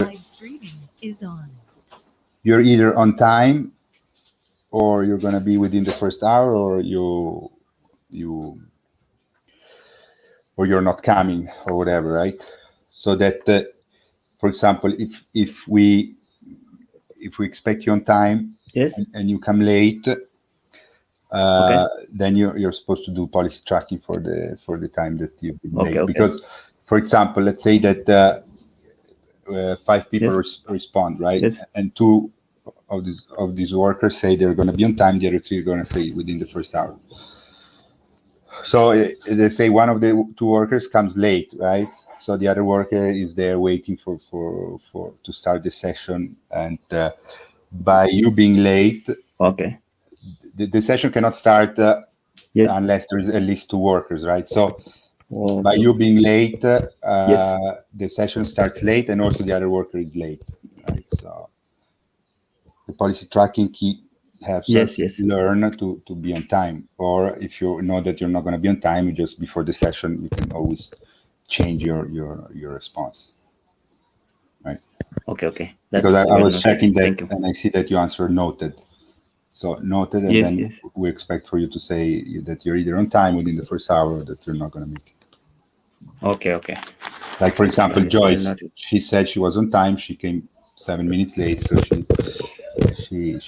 Live streaming is on. You're either on time, or you're going to be within the first hour, or you or you're not coming, or whatever, right? So that, for example, if we expect you on time, Yes. and you come late, Okay. then you're supposed to do policy tracking for the time that you've been late. Okay. Because, for example, let's say that 5 people Yes. respond, right? Yes. And 2 of these workers say they're going to be on time. The other 3 are going to say within the first hour. So they say one of the 2 workers comes late, right? So the other worker is there waiting for to start the session, and by you being late, Okay. the session cannot start Yes. unless there's at least 2 workers, right? So by Okay. you being late, Yes. the session starts late, and also the other worker is late, right? So the policy tracking key helps Yes. us Yes. learn to be on time. Or if you know that you're not going to be on time, you just before the session, you can always change your response, right? Okay. Okay. Because That's I very was noted. checking that, Thank you. and I see that you answered noted. So noted, and Yes. then Yes. we expect for you to say that you're either on time within the first hour, or that you're not going to make it. Okay. Okay. Like, for example, Yes, very Joyce, noted. she said she was on time. She came 7 minutes late, so she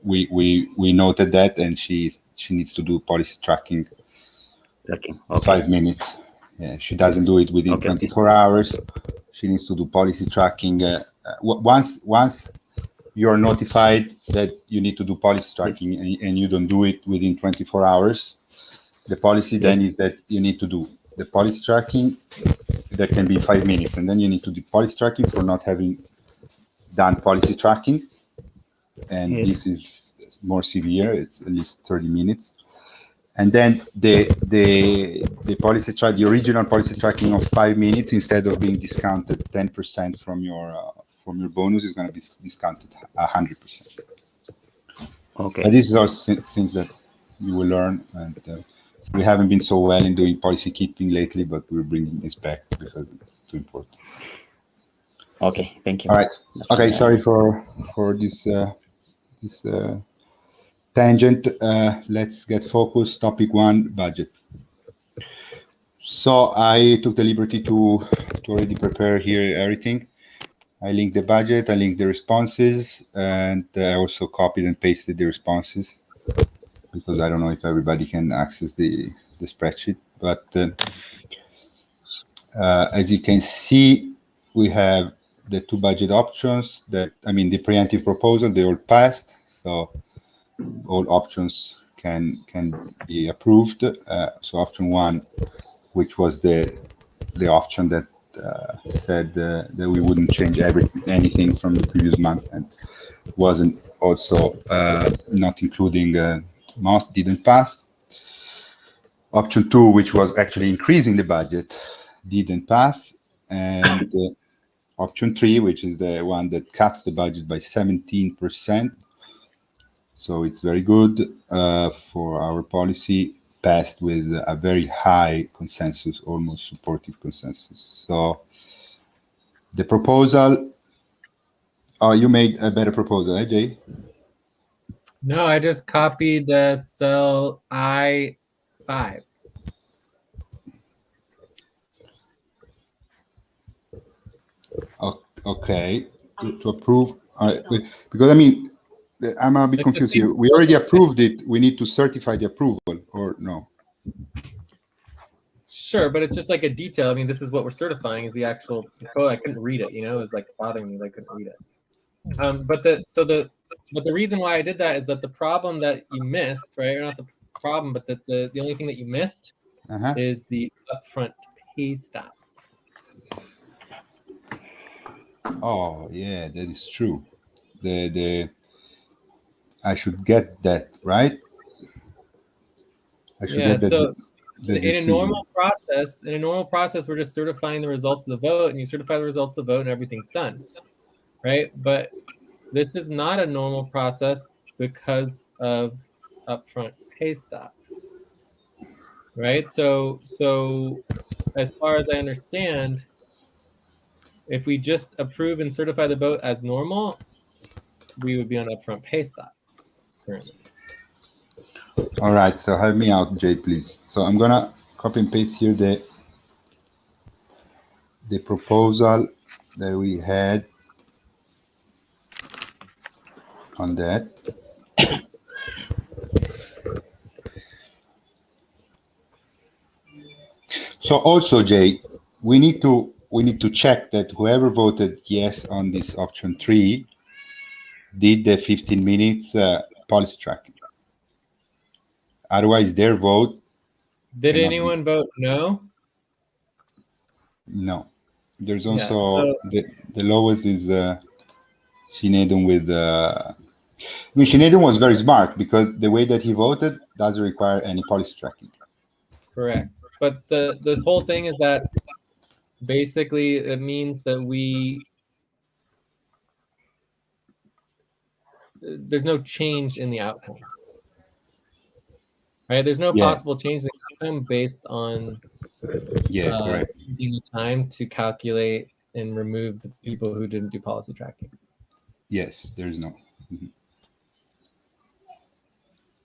we noted that, and she needs to do policy tracking Tracking. Okay. 5 minutes. Yeah, she doesn't do it within Okay. Okay. 24 hours. She needs to do policy tracking once you're notified that you need to do policy Yes. tracking, and you don't do it within 24 hours. The policy then Yes. is that you need to do the policy tracking. That can be 5 minutes, and then you need to do policy tracking for not having done policy tracking, and Yes. this is more severe. It's at least 30 minutes. And then the policy track, the original policy tracking of 5 minutes, instead of being discounted 10% from your bonus, is going to be discounted 100%. Okay. But these are things that you will learn, and we haven't been so well in doing policy keeping lately, but we're bringing this back because it's too important. Okay. Thank you. All right. Okay. Sorry for this tangent. Let's get focused. Topic 1: budget. So I took the liberty to already prepare here everything. I linked the budget, I linked the responses, and I also copied and pasted the responses, because I don't know if everybody can access the spreadsheet. But as you can see, we have the 2 budget options. The preemptive proposal, they all passed, so all options can be approved. So option 1, which was the option that said that we wouldn't change anything from the previous month, and wasn't also not including most, didn't pass. Option 2, which was actually increasing the budget, didn't pass. And option 3, which is the one that cuts the budget by 17%, so it's very good for our policy, passed with a very high consensus, almost supportive consensus. So the proposal, you made a better proposal, eh, Jay? No, I just copied the cell I5. Okay, to approve. Because I'm a bit Like the confused same- here. We already approved it. We need to certify the approval, or no? Sure, but it's just like a detail. I mean, this is what we're certifying is the actual code. I couldn't read it, it was like bothering me that I couldn't read it. But the reason why I did that is that the problem that you missed, right? Or not the problem, but the only thing that you missed is the upfront pay stop. Oh yeah, that is true. I should get that, right? I should get that. So the in a decision. normal process, we're just certifying the results of the vote, and you certify the results of the vote, and everything's done, right? But this is not a normal process because of upfront pay stop, right? So as far as I understand, If we just approve and certify the vote as normal, we would be on upfront pay stop currently. All right, so help me out, Jay, please. So I'm gonna copy and paste here the proposal that we had on that. So also, Jay, we need to check that whoever voted yes on this option 3 did the 15 minutes policy tracking. Otherwise, their vote. Did anyone vote no? No. There's Yeah, also so- the lowest is Shinedon with. I mean, Shinedon was very smart because the way that he voted doesn't require any policy tracking. Correct. But the whole thing is that basically it means that there's no change in the outcome. Right? There's no Yeah. possible change in the outcome based on Correct. using the time to calculate and remove the people who didn't do policy tracking. Yes, there's no.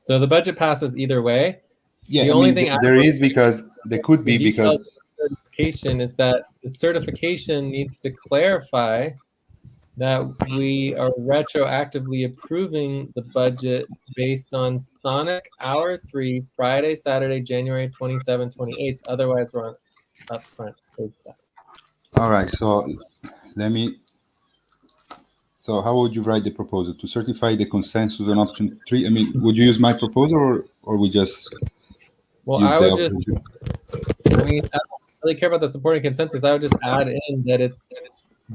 So the budget passes either way. Yeah, The only thing there is because there could be the details because of the certification is that the certification needs to clarify that we are retroactively approving the budget based on Sonic Hour 3, Friday, Saturday, January 27, 28th. Otherwise, we're on upfront pay stop. all right. So let me. So how would you write the proposal to certify the consensus on option 3? I mean, would you use my proposal or we just Well, use I the would just. I mean, I don't really care about the supporting consensus. I would just add in that it's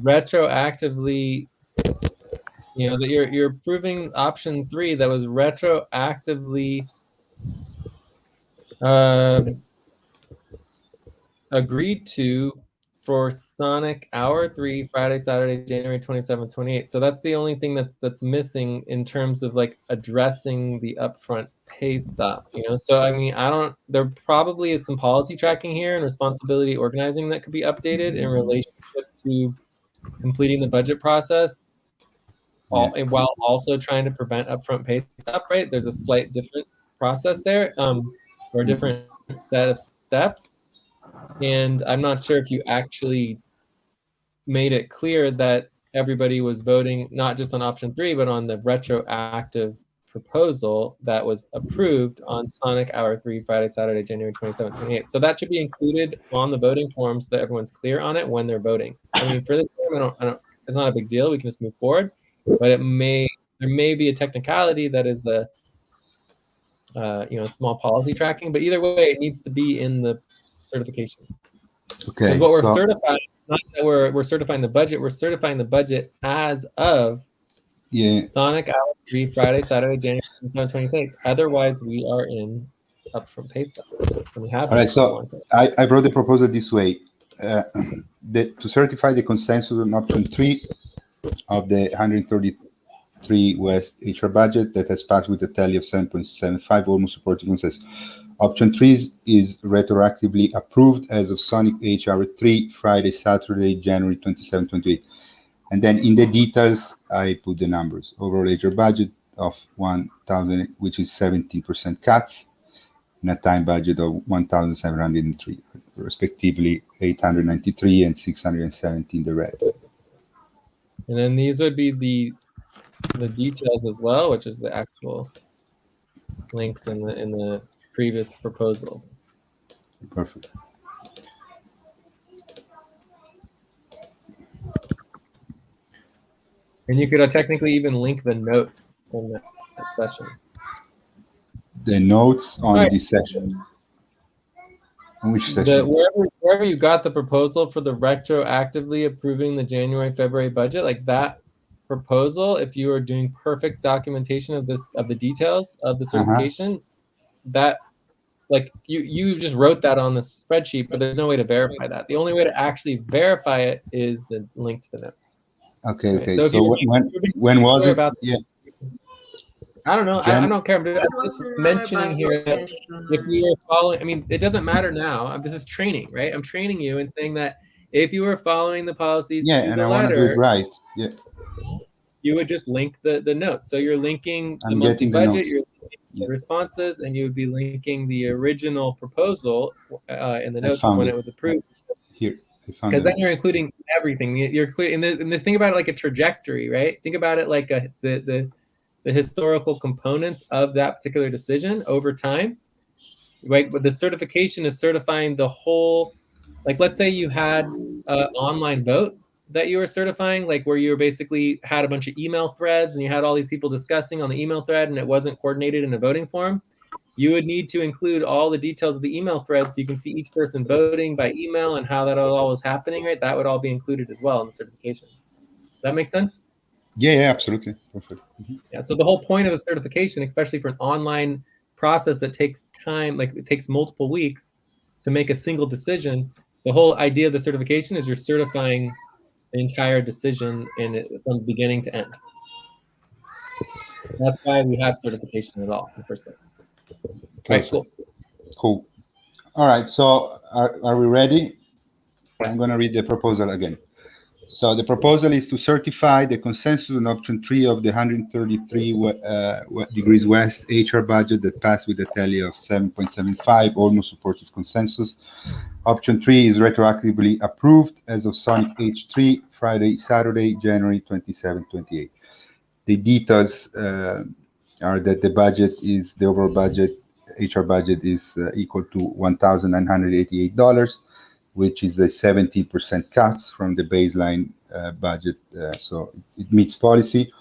retroactively, that you're approving option 3 that was retroactively agreed to for Sonic Hour 3, Friday, Saturday, January 27, 28. So that's the only thing that's missing in terms of like addressing the upfront pay stop. So I mean, there probably is some policy tracking here and responsibility organizing that could be updated in relationship to completing the budget process, while also trying to prevent upfront pay stop. Right? There's a slight different process there, or different set of steps. And I'm not sure if you actually made it clear that everybody was voting not just on option 3, but on the retroactive proposal that was approved on Sonic Hour 3, Friday, Saturday, January 27, 28. So that should be included on the voting form so that everyone's clear on it when they're voting. I mean, for this time, it's not a big deal. We can just move forward. But there may be a technicality that is a small policy tracking. But either way, it needs to be in the certification. Okay. Because what we're certifying, not that we're certifying the budget, we're certifying the budget as of Sonic Hour 3, Friday, Saturday, January 27, 28th. Otherwise, we are in upfront pay stop. And we have. All right. So I wrote the proposal this way: to certify the consensus on option 3 of the 133 West HR budget that has passed with a tally of 7.75, almost supporting consensus. Option 3 is retroactively approved as of Sonic HR 3, Friday, Saturday, January 27, 28. And then in the details, I put the numbers. Overall HR budget of 1,000, which is 17% cuts, and a time budget of 1,703, respectively 893 and 617 the red. And then these would be the details as well, which is the actual links in the previous proposal. Perfect. And you could technically even link the notes in that session. The notes on this session. On which session? Wherever you got the proposal for the retroactively approving the January, February budget, like that proposal, if you are doing perfect documentation of the details of the certification, that like you just wrote that on the spreadsheet, but there's no way to verify that. The only way to actually verify it is the link to the notes. Okay, right? okay. So when was it? I don't know. I don't care. I'm just mentioning here that if we are following, I mean, it doesn't matter now. This is training, right? I'm training you and saying that if you were following the policies Yeah, to and the I want to do letter, it right. Yeah, you would just link the notes. So you're linking the I'm monthly getting the budget, notes. you're linking Yeah. the responses, and you would be linking the original proposal in the I notes of found when it. it was approved. Here, I found Because it. then you're including everything. You're including, and the thing about it like a trajectory, right? Think about it like the historical components of that particular decision over time, right? But the certification is certifying the whole. Like, let's say you had an online vote that you were certifying, like where you were basically had a bunch of email threads and you had all these people discussing on the email thread and it wasn't coordinated in a voting form. You would need to include all the details of the email thread so you can see each person voting by email and how that all was happening, right? That would all be included as well in the certification. Does that make sense? Yeah, absolutely. Perfect. Yeah, so the whole point of a certification, especially for an online process that takes time, like it takes multiple weeks to make a single decision, the whole idea of the certification is you're certifying the entire decision from beginning to end. That's why we have certification at all in the first place. Right, cool. Cool. All right, so are we ready? Yes. I'm going to read the proposal again. So the proposal is to certify the consensus on option 3 of the 133 degrees west HR budget that passed with a tally of 7.75, almost supportive consensus. Option 3 is retroactively approved as of Sonic H3, Friday, Saturday, January 27, 28. The details are that the overall budget, HR budget is equal to $1,988, which is a 17% cuts from the baseline budget. So it meets policy.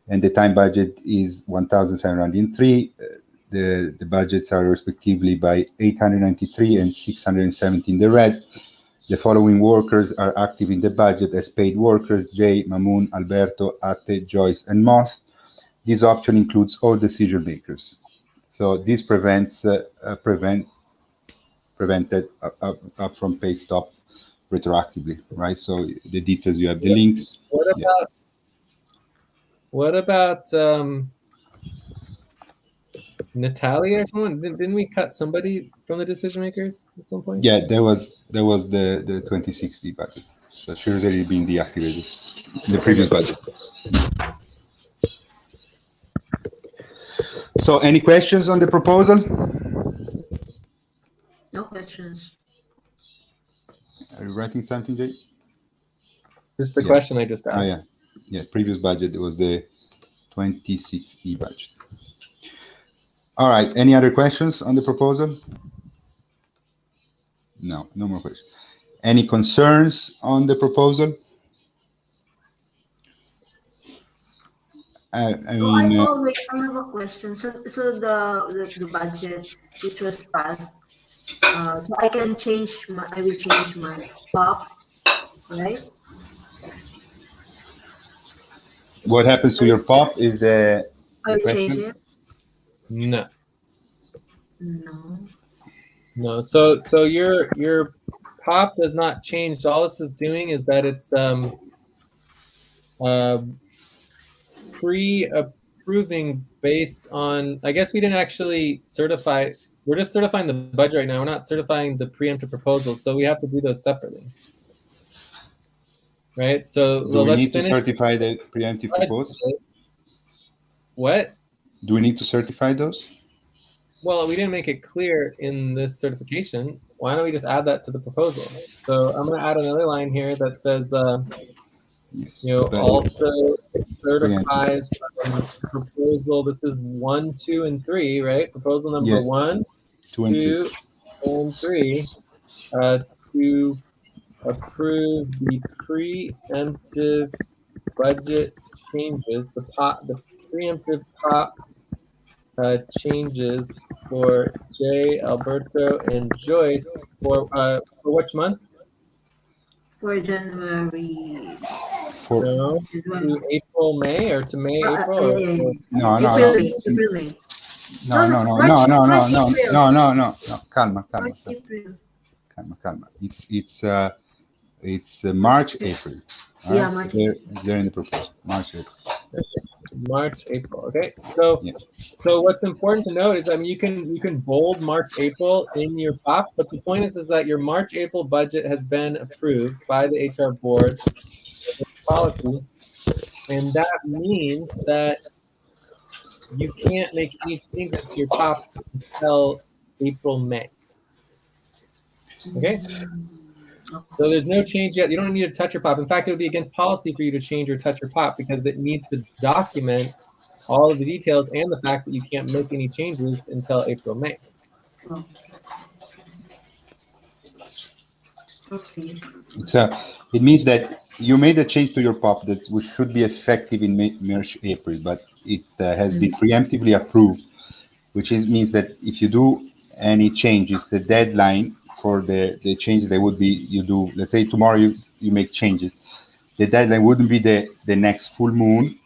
And the time budget is 1,703. The budgets are respectively by 893 and 670 in the red. The following workers are active in the budget as paid workers: Jay, Mamoon, Alberto, Ate, Joyce, and Moth. This option includes all decision makers. So this prevented upfront pay stop retroactively, right? So the details, you have the links. What about Natalia or someone? Didn't we cut somebody from the decision makers at some point? Yeah, that was the 2060 budget. So she was already been deactivated in the previous budget. So any questions on the proposal? No questions. Are you writing something, Jay? Just the question I just asked. Oh, yeah. Previous budget, it was the 26E budget. All right. Any other questions on the proposal? No more questions. Any concerns on the proposal? I have a question. So the budget which was passed, so I will change my POP, right? What happens to your POP is the I will change it. No. No. So your POP does not change. All this is doing is that it's pre-approving based on, I guess we didn't actually certify. We're just certifying the budget right now. We're not certifying the preemptive proposals, so we have to do those separately. Right? So do we let's need finish to certify the preemptive proposal? What? Do we need to certify those? Well, we didn't make it clear in this certification. Why don't we just add that to the proposal? So I'm going to add another line here that says, also certifies proposal. This is 1, 2, and 3, right? Proposal number 1, 2, and 3 to approve the preemptive budget changes, the preemptive POP changes for Jay, Alberto, and Joyce for which month? For January. To April, May, or to May, April? No. April, May. No. Calma. It's March, April. Yeah, March. They're in the proposal. March, April. March, April. Okay, so Yeah. so what's important to note is, I mean, you can bold March, April in your POP, but the point is that your March, April budget has been approved by the HR board policy, and that means that you can't make any changes to your POP until April, May. Okay. So there's no change yet. You don't need to touch your POP. In fact, it would be against policy for you to change or touch your POP because it needs to document all of the details and the fact that you can't make any changes until April, May. Oh. Okay. It means that you made a change to your POP that which should be effective in March, April, but it has been preemptively approved, which means that if you do any changes, the deadline for the changes that would be, you do, let's say tomorrow you make changes, the deadline wouldn't be the next full moon,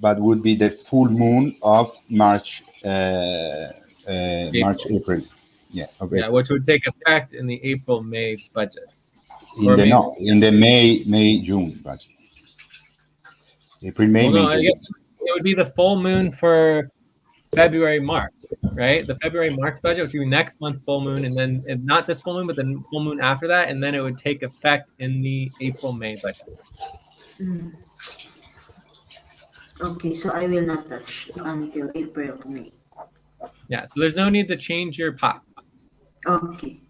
but would be the full moon of March, March, April. Yeah. Okay. Yeah, which would take effect in the April, May budget. In the May, June budget. April, May, Well, no, May, I June. guess it would be the full moon for February, March, right? The February, March budget, which would be next month's full moon, and then not this full moon, but the full moon after that, and then it would take effect in the April, May budget. Okay, so I will not touch until April, May. Yeah, so there's no need to change your POP. Okay.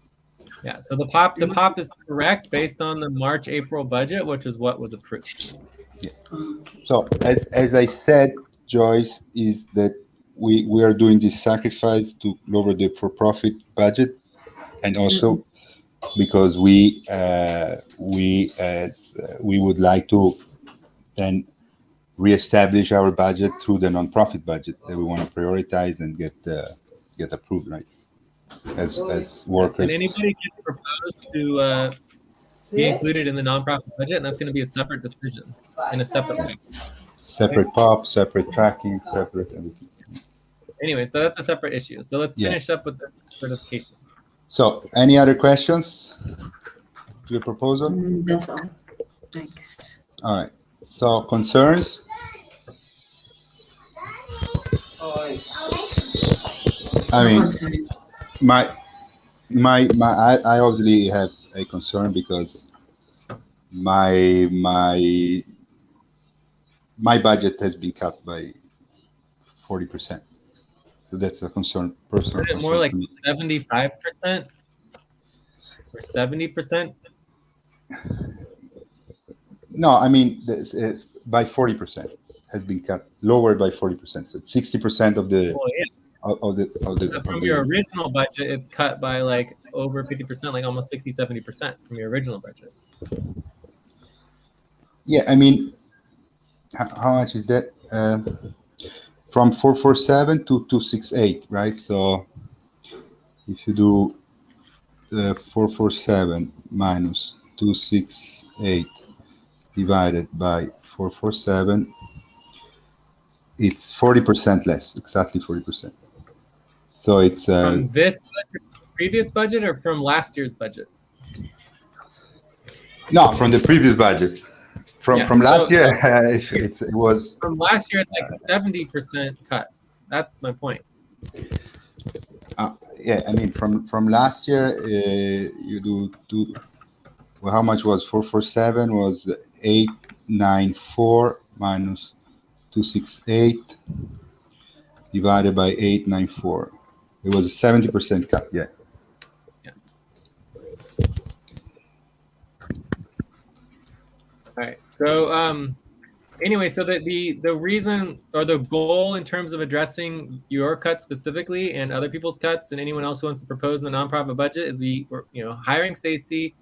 Yeah, so the POP is correct based on the March, April budget, which is what was approved. Yeah. Okay. So as I said, Joyce, is that we are doing this sacrifice to lower the for-profit budget, and also because we would like to then reestablish our budget through the nonprofit budget that we want to prioritize and get approved, right? As workers. And anybody can propose to be included in the nonprofit budget, and that's going to be a separate decision in a separate way. Separate POP, separate tracking, separate everything. Anyway, so that's a separate issue. So let's finish up with the certification. So, any other questions to the proposal? That's all. Thanks. All right. So, concerns? I mean, I obviously have a concern because my budget has been cut by 40%. So that's a concern, personal concern. More like 75% or 70%? No, I mean, by 40% has been cut, lowered by 40%. So it's 60% of the. Oh, yeah. From your original budget, it's cut by like over 50%, like almost 60-70% from your original budget. Yeah, I mean, how much is that? From 447 to 268, right? So if you do 447 minus 268 divided by 447, it's 40% less, exactly 40%. So it's from this budget, previous budget, or from last year's budget? No, from the previous budget. From last year, it was. From last year, it's like 70% cuts. That's my point. Yeah, I mean, from last year, you do. Well, how much was 447? Was 894 minus 268 divided by 894. It was a 70% cut. Yeah. All right. So anyway, so the reason or the goal in terms of addressing your cut specifically and other people's cuts and anyone else who wants to propose in the nonprofit budget is we're hiring Stacy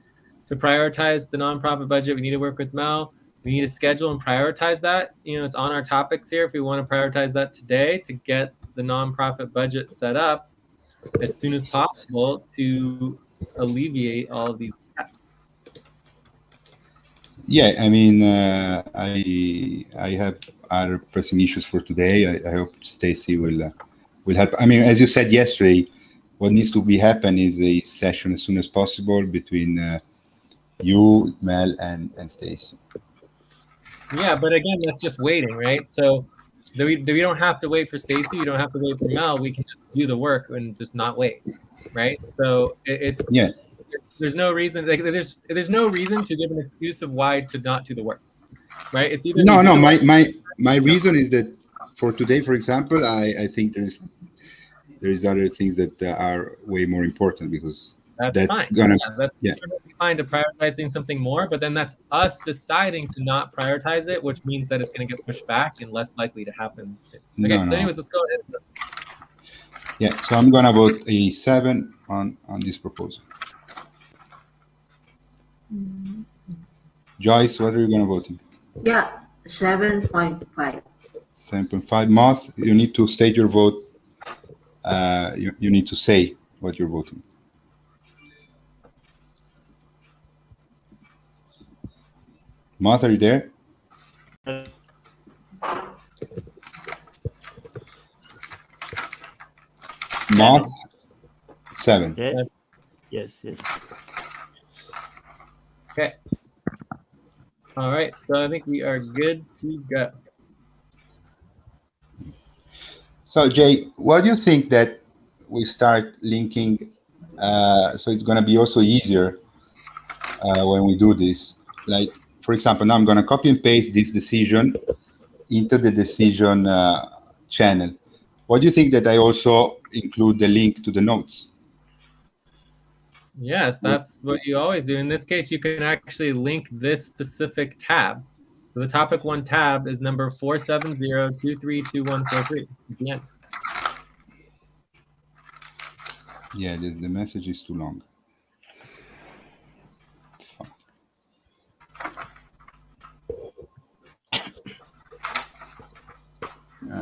to prioritize the nonprofit budget. We need to work with Mel. We need to schedule and prioritize that. It's on our topics here if we want to prioritize that today to get the nonprofit budget set up as soon as possible to alleviate all of these cuts. Yeah, I mean, I have other pressing issues for today. I hope Stacy will help. I mean, as you said yesterday, what needs to be happen is a session as soon as possible between you, Mel, and Stacy. Yeah, but again, that's just waiting, right? So we don't have to wait for Stacy. We don't have to wait for Mel. We can just do the work and just not wait, right? So it's Yeah. there's no reason, like there's no reason to give an excuse of why to not do the work, right? It's either No, we do no. the work, My reason is that for today, for example, I think there's other things that are way more important, because that's fine. gonna That's yeah. perfectly fine to prioritizing something more, but then that's us deciding to not prioritize it, which means that it's going to get pushed back and less likely to happen soon. Okay, so anyways, let's go ahead. Yeah, so I'm gonna vote a 7 on this proposal. Joyce, what are you gonna vote in? Yeah, 7.5. 7.5. Moth, you need to state your vote. You need to say what you're voting. Moth, are you there? Moth, 7. Yes. Yes. Yes. Okay. All right, so I think we are good to go. So Jay, what do you think that we start linking? So it's gonna be also easier when we do this. Like, for example, now I'm gonna copy and paste this decision into the decision channel. What do you think that I also include the link to the notes? Yes, that's what you always do. In this case, you can actually link this specific tab. So the topic 1 tab is number 470232143 at the end. Yeah, the message is too long.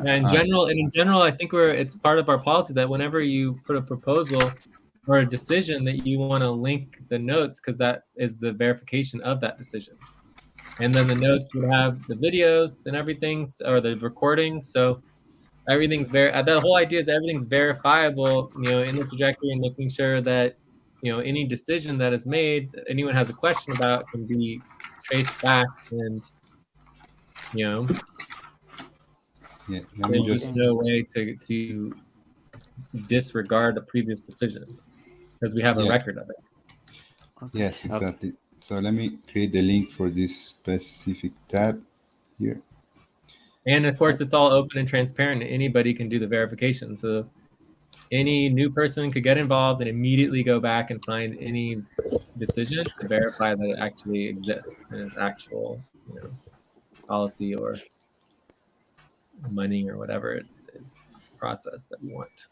In general, I think it's part of our policy that whenever you put a proposal or a decision, that you want to link the notes, because that is the verification of that decision. And then the notes would have the videos and everything, or the recording. So everything's the whole idea is that everything's verifiable, in the trajectory, and making sure that, any decision that is made, that anyone has a question about, can be traced back, and, Yeah, there's just no way to disregard a previous decision, because we have a record of it. Yes, exactly. So let me create the link for this specific tab here. And of course, it's all open and transparent. Anybody can do the verification. So any new person could get involved and immediately go back and find any decision to verify that it actually exists and is actual, policy or money or whatever it is, process that you want.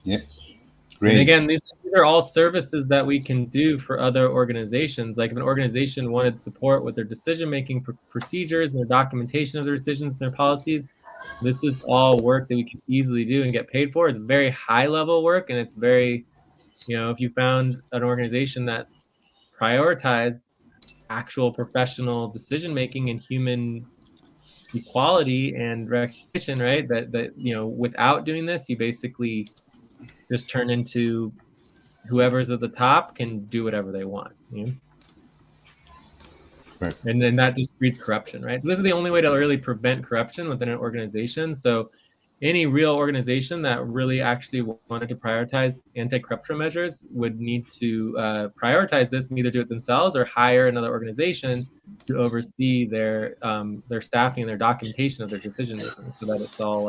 Yeah, great. And again, these are all services that we can do for other organizations. Like if an organization wanted support with their decision-making procedures and their documentation of their decisions and their policies, this is all work that we can easily do and get paid for. It's very high-level work, and it's very, if you found an organization that prioritized actual professional decision-making and human equality and recognition, right? That without doing this, you basically just turn into whoever's at the top can do whatever they want. Right. And then that just breeds corruption, right? So this is the only way to really prevent corruption within an organization. So any real organization that really actually wanted to prioritize anti-corruption measures would need to prioritize this and either do it themselves or hire another organization to oversee their staffing and their documentation of their decision making, so that it's all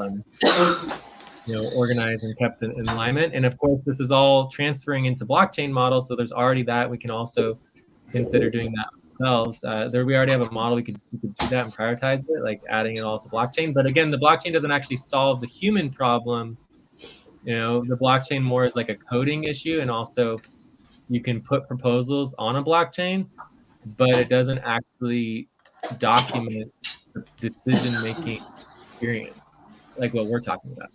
organized and kept in alignment. And of course, this is all transferring into blockchain models. So there's already that. We can also consider doing that ourselves. We already have a model. We could do that and prioritize it, like adding it all to blockchain. But again, the blockchain doesn't actually solve the human problem. The blockchain more is like a coding issue. And also you can put proposals on a blockchain, but it doesn't actually document the decision-making experience, like what we're talking about.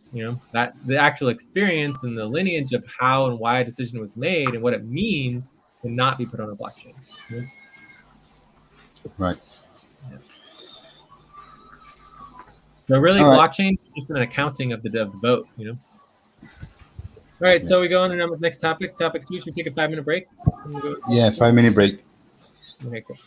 That the actual experience and the lineage of how and why a decision was made and what it means cannot be put on a blockchain. Right. Yeah. So really, blockchain is just an accounting of the vote. All right, so we go on to the next topic. Topic 2. Should we take a 5-minute break? Yeah, 5-minute break. Okay, cool.